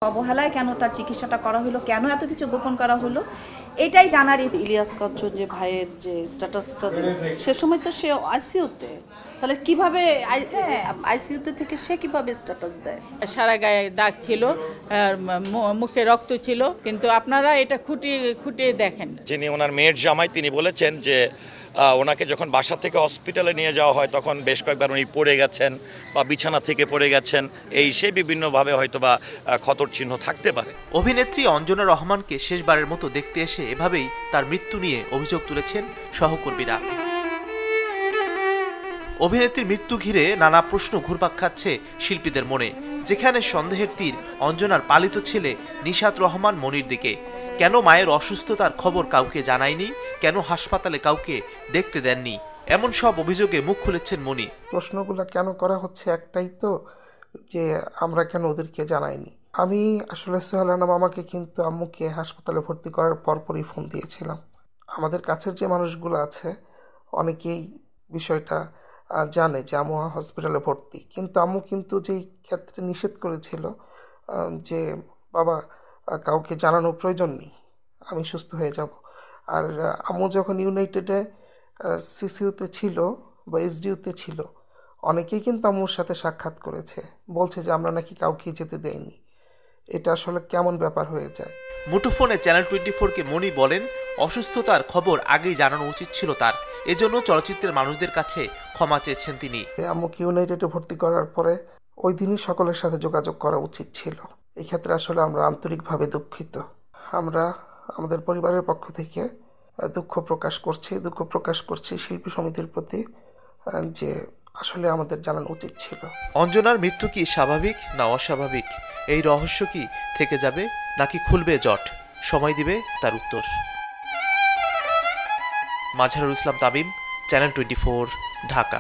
অবহেলায় কেন তার চিকিৎসাটা করা হলো, কেন এত কিছু গোপন করা হলো, এটাই জানার। ইলিয়াস কাঞ্চন যে ভাইয়ের যে স্ট্যাটাসটা দিল সে সময় তো সে আইসিইউতে, তাহলে কিভাবে আইসিইউতে থেকে সে কিভাবে স্ট্যাটাস দেয়? সারা গায়ে দাগ ছিল, মুখে রক্ত ছিল, কিন্তু আপনারা এটা খুঁটিয়ে দেখেন। যিনি ওনার মেয়ের জামাই তিনি বলেছেন যে ওনাকে যখন বাসা থেকে হসপিটালে নিয়ে যাওয়া হয় তখন বেশ কয়েকবার উনি পড়ে গেছেন বা বিছানা থেকে পড়ে গেছেন, সে বিভিন্নভাবে হয়তো বা ক্ষতর চিহ্ন থাকতে পারে। অভিনেত্রী অঞ্জনা রহমানকে শেষবারের মতো দেখতে এসে এভাবেই তার মৃত্যু নিয়ে অভিযোগ তুলেছেন সহকর্মীরা। অভিনেত্রীর মৃত্যু ঘিরে নানা প্রশ্ন ঘুরপাক খাচ্ছে শিল্পীদের মনে, যেখানে সন্দেহের তীর অঞ্জনার পালিত ছেলে নিশাত রহমান মনির দিকে। কেন মায়ের অসুস্থতার খবর কাউকে জানায়নি, কেন হাসপাতালে কাউকে দেখতে দেননি, এমন সব অভিযোগে মুখ খুলেছেন মনি। প্রশ্নগুলো কেন করা হচ্ছে একটাই তো, যে আমরা কেন ওদেরকে জানাইনি। আমি আসলে সোহেল রানা মামাকে কিন্তু আম্মুকে হাসপাতালে ভর্তি করার পরপরই ফোন দিয়েছিলাম। আমাদের কাছের যে মানুষগুলো আছে অনেকেই বিষয়টা জানে যে আম্মু হসপিটালে ভর্তি, কিন্তু আম্মু কিন্তু যেই ক্ষেত্রে নিষেধ করেছিল যে বাবা কাউকে জানানোর প্রয়োজন নেই, আমি সুস্থ হয়ে যাব। আর আম্মু যখন ইউনাইটেডে সিসিউতে ছিল বা এসডিউতে ছিল, অনেকেই কিন্তু আম্মুর সাথে সাক্ষাৎ করেছে, বলছে যে আমরা নাকি কাউকে যেতে দেইনি। এটা আসলে কেমন ব্যাপার হয়ে যায়। মুঠোফোনে চ্যানেল 24কে মনি বলেন, অসুস্থতার খবর আগেই জানানো উচিত ছিল তার, এজন্য চলচ্চিত্রের মানুষদের কাছে ক্ষমা চেয়েছেন তিনি। আম্মুকে ইউনাইটেডে ভর্তি করার পরে ওই দিনই সকলের সাথে যোগাযোগ করা উচিত ছিল। এই ক্ষেত্রে আসলে আমরা আন্তরিকভাবে দুঃখিত। আমরা আমাদের পরিবারের পক্ষ থেকে দুঃখ প্রকাশ করছি শিল্পী সমিতির প্রতি, যে আসলে আমাদের জানানো উচিত ছিল। অঞ্জনার মৃত্যু কি স্বাভাবিক না অস্বাভাবিক, এই রহস্য কি থেকে যাবে নাকি খুলবে জট? সময় দিবে তার উত্তর। মাজহারুল ইসলাম তামিম, চ্যানেল 24, ঢাকা।